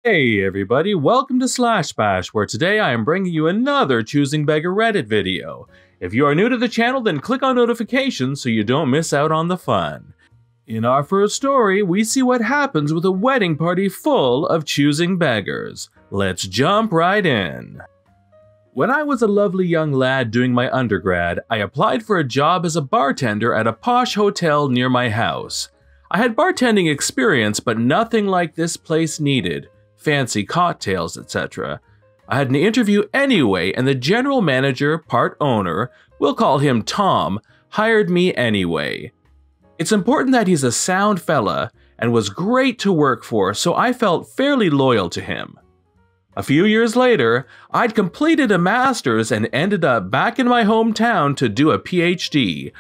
Hey everybody, welcome to Slash Bash, where today I am bringing you another Choosing Beggar Reddit video. If you are new to the channel, then click on notifications so you don't miss out on the fun. In our first story, we see what happens with a wedding party full of choosing beggars. Let's jump right in. When I was a lovely young lad doing my undergrad, I applied for a job as a bartender at a posh hotel near my house. I had bartending experience, but nothing like this place needed. Fancy cocktails, etc. I had an interview anyway, and the general manager, part owner, we'll call him Tom, hired me anyway. It's important that he's a sound fella and was great to work for, so I felt fairly loyal to him. A few years later, I'd completed a master's and ended up back in my hometown to do a PhD.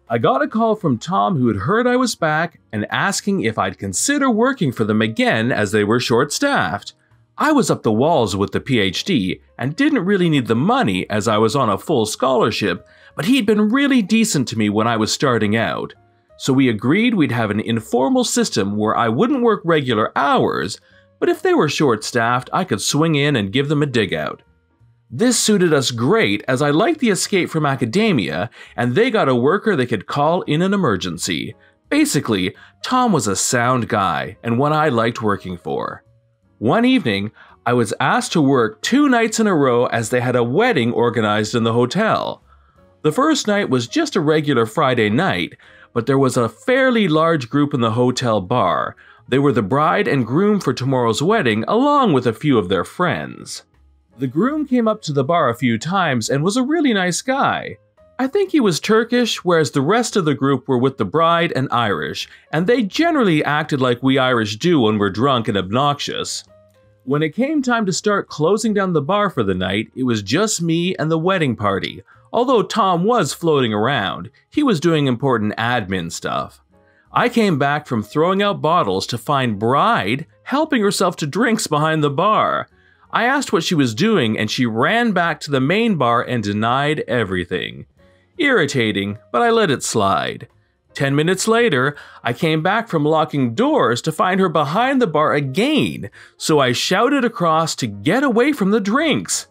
I got a call from Tom, who had heard I was back and asking if I'd consider working for them again as they were short-staffed. I was up the walls with the PhD and didn't really need the money as I was on a full scholarship, but he'd been really decent to me when I was starting out. So we agreed we'd have an informal system where I wouldn't work regular hours, but if they were short-staffed, I could swing in and give them a dig-out. This suited us great as I liked the escape from academia, and they got a worker they could call in an emergency. Basically, Tom was a sound guy and one I liked working for. One evening, I was asked to work 2 nights in a row as they had a wedding organized in the hotel. The first night was just a regular Friday night, but there was a fairly large group in the hotel bar. They were the bride and groom for tomorrow's wedding, along with a few of their friends. The groom came up to the bar a few times and was a really nice guy. I think he was Turkish, whereas the rest of the group were with the bride and Irish, and they generally acted like we Irish do when we're drunk and obnoxious. When it came time to start closing down the bar for the night, it was just me and the wedding party. Although Tom was floating around, he was doing important admin stuff. I came back from throwing out bottles to find bride helping herself to drinks behind the bar. I asked what she was doing, and she ran back to the main bar and denied everything. Irritating, but I let it slide. 10 minutes later, I came back from locking doors to find her behind the bar again, so I shouted across to get away from the drinks.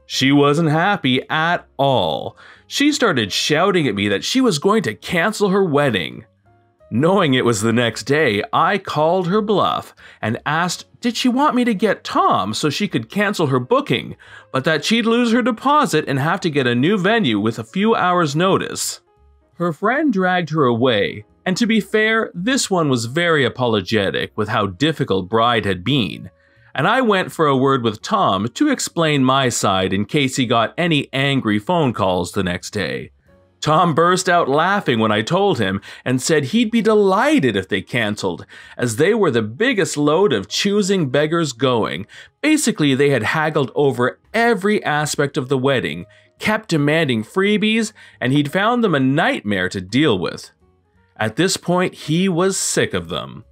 She wasn't happy at all. She started shouting at me that she was going to cancel her wedding. Knowing it was the next day, I called her bluff and asked did she want me to get Tom so she could cancel her booking, but that she'd lose her deposit and have to get a new venue with a few hours' notice. Her friend dragged her away, and to be fair, this one was very apologetic with how difficult bride had been, and I went for a word with Tom to explain my side in case he got any angry phone calls the next day. Tom burst out laughing when I told him and said he'd be delighted if they canceled, as they were the biggest load of choosing beggars going. Basically, they had haggled over every aspect of the wedding, kept demanding freebies, and he'd found them a nightmare to deal with. At this point, he was sick of them.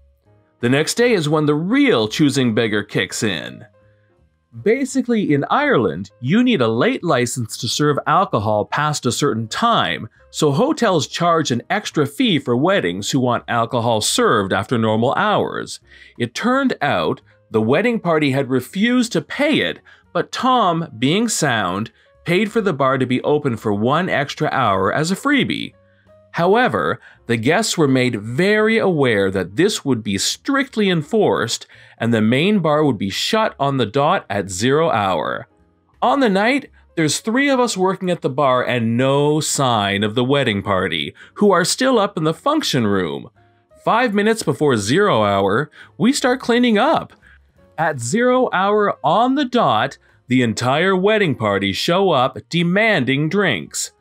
The next day is when the real choosing beggar kicks in. Basically, in Ireland, you need a late license to serve alcohol past a certain time, so hotels charge an extra fee for weddings who want alcohol served after normal hours. It turned out the wedding party had refused to pay it, but Tom, being sound, paid for the bar to be open for 1 extra hour as a freebie. However, the guests were made very aware that this would be strictly enforced, and the main bar would be shut on the dot at 0 hour. On the night, there's 3 of us working at the bar and no sign of the wedding party, who are still up in the function room. 5 minutes before 0 hour, we start cleaning up. At 0 hour on the dot, the entire wedding party show up demanding drinks.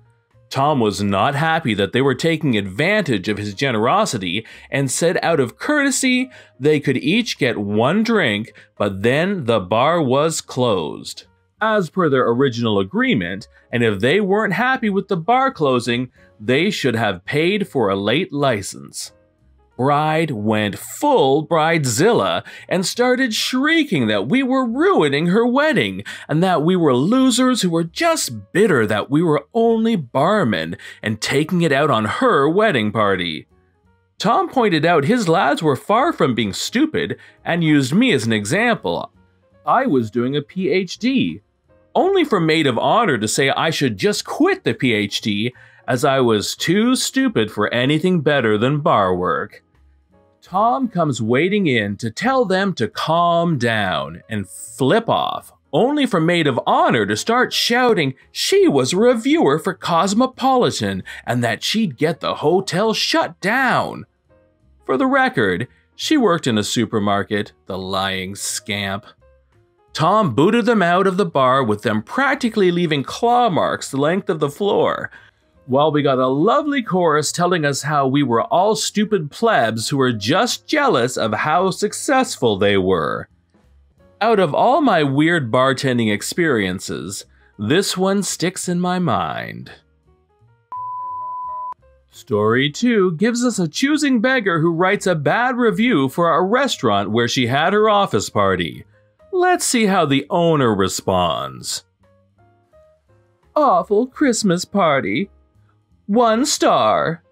Tom was not happy that they were taking advantage of his generosity and said out of courtesy they could each get 1 drink, but then the bar was closed, as per their original agreement, and if they weren't happy with the bar closing, they should have paid for a late license. Bride went full bridezilla and started shrieking that we were ruining her wedding and that we were losers who were just bitter that we were only barmen and taking it out on her wedding party. Tom pointed out his lads were far from being stupid and used me as an example. I was doing a PhD, only for maid of honor to say I should just quit the PhD as I was too stupid for anything better than bar work. Tom comes wading in to tell them to calm down and flip off, only for maid of honor to start shouting she was a reviewer for Cosmopolitan and that she'd get the hotel shut down. For the record, she worked in a supermarket, the lying scamp. Tom booted them out of the bar with them practically leaving claw marks the length of the floor, while we got a lovely chorus telling us how we were all stupid plebs who were just jealous of how successful they were. Out of all my weird bartending experiences, this one sticks in my mind. Story 2 gives us a choosing beggar who writes a bad review for a restaurant where she had her office party. Let's see how the owner responds. Awful Christmas party. 1 star.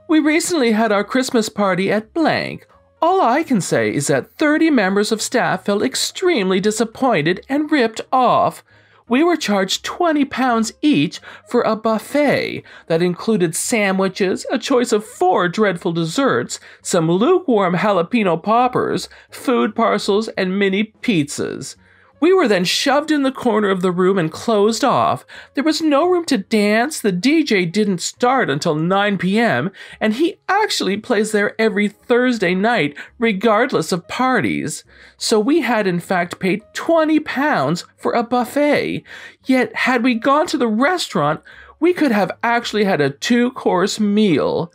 We recently had our Christmas party at blank. All I can say is that 30 members of staff felt extremely disappointed and ripped off. We were charged £20 each for a buffet that included sandwiches, a choice of 4 dreadful desserts, some lukewarm jalapeno poppers, food parcels, and mini pizzas. We were then shoved in the corner of the room and closed off. There was no room to dance, the DJ didn't start until 9 p.m., and he actually plays there every Thursday night, regardless of parties. So we had in fact paid £20 for a buffet. Yet had we gone to the restaurant, we could have actually had a 2-course meal.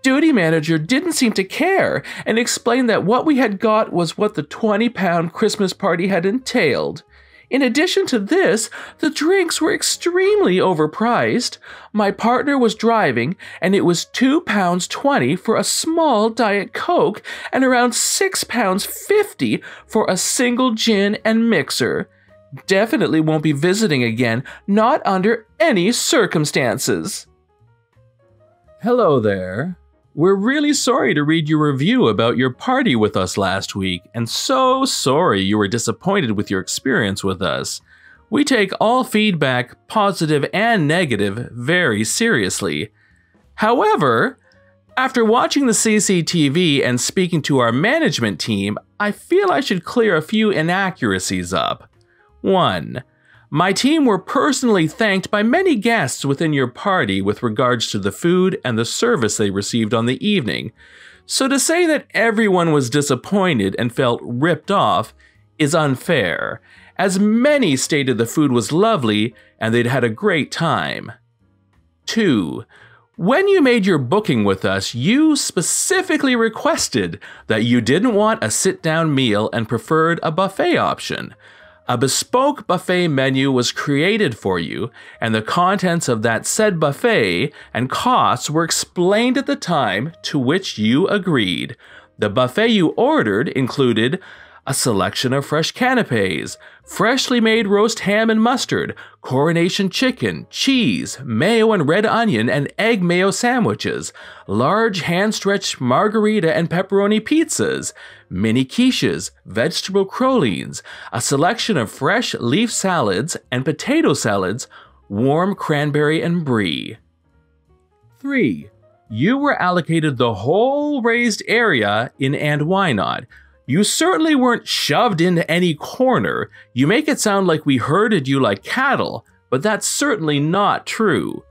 Duty manager didn't seem to care and explained that what we had got was what the £20 Christmas party had entailed. In addition to this, the drinks were extremely overpriced. My partner was driving and it was £2.20 for a small Diet Coke and around £6.50 for a single gin and mixer. Definitely won't be visiting again, not under any circumstances. Hello there. We're really sorry to read your review about your party with us last week, and so sorry you were disappointed with your experience with us. We take all feedback, positive and negative, very seriously. However, after watching the CCTV and speaking to our management team, I feel I should clear a few inaccuracies up. 1. My team were personally thanked by many guests within your party with regards to the food and the service they received on the evening. So to say that everyone was disappointed and felt ripped off is unfair, as many stated the food was lovely and they'd had a great time. 2. When you made your booking with us, you specifically requested that you didn't want a sit-down meal and preferred a buffet option. A bespoke buffet menu was created for you, and the contents of that said buffet and costs were explained at the time, to which you agreed. The buffet you ordered included a selection of fresh canapes, freshly made roast ham and mustard, coronation chicken, cheese, mayo and red onion and egg mayo sandwiches, large hand-stretched margarita and pepperoni pizzas, mini quiches, vegetable crolines, a selection of fresh leaf salads and potato salads, warm cranberry and brie. 3. You were allocated the whole raised area in And Why Not. You certainly weren't shoved into any corner. You make it sound like we herded you like cattle, but that's certainly not true.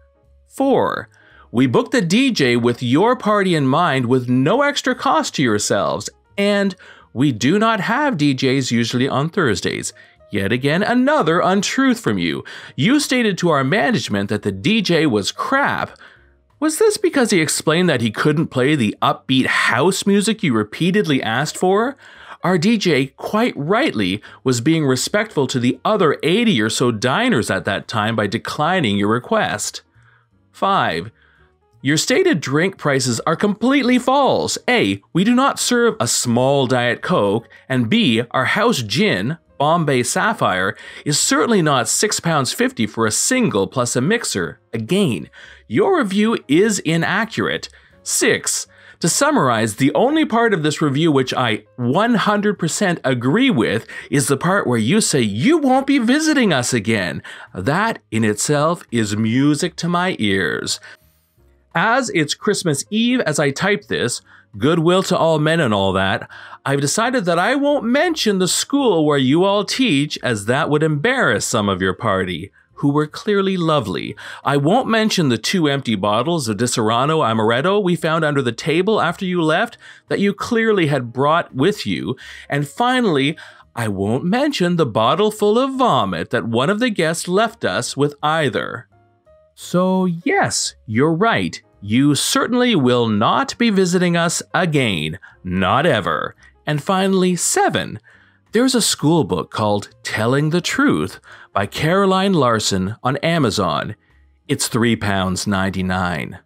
4. We booked the DJ with your party in mind with no extra cost to yourselves, and we do not have DJs usually on Thursdays. Yet again, another untruth from you. You stated to our management that the DJ was crap. Was this because he explained that he couldn't play the upbeat house music you repeatedly asked for? Our DJ, quite rightly, was being respectful to the other 80 or so diners at that time by declining your request. 5. Your stated drink prices are completely false. A. We do not serve a small Diet Coke, and B. Our house gin, Bombay Sapphire, is certainly not £6.50 for a single plus a mixer. Again, your review is inaccurate. 6. To summarize, the only part of this review which I 100% agree with is the part where you say you won't be visiting us again. That in itself is music to my ears. As it's Christmas Eve as I type this, goodwill to all men and all that, I've decided that I won't mention the school where you all teach, as that would embarrass some of your party, who were clearly lovely. I won't mention the 2 empty bottles of Disaronno Amaretto we found under the table after you left that you clearly had brought with you. And finally, I won't mention the bottle full of vomit that one of the guests left us with either. So yes, you're right. You certainly will not be visiting us again. Not ever. And finally, 7. There's a school book called Telling the Truth by Caroline Larson on Amazon. It's £3.99.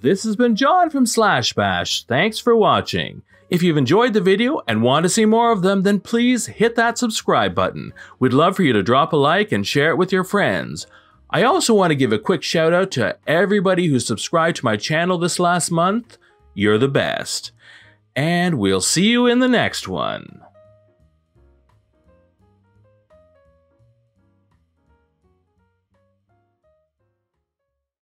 This has been John from Slash Bash. Thanks for watching. If you've enjoyed the video and want to see more of them, then please hit that subscribe button. We'd love for you to drop a like and share it with your friends. I also want to give a quick shout out to everybody who subscribed to my channel this last month. You're the best. And we'll see you in the next one.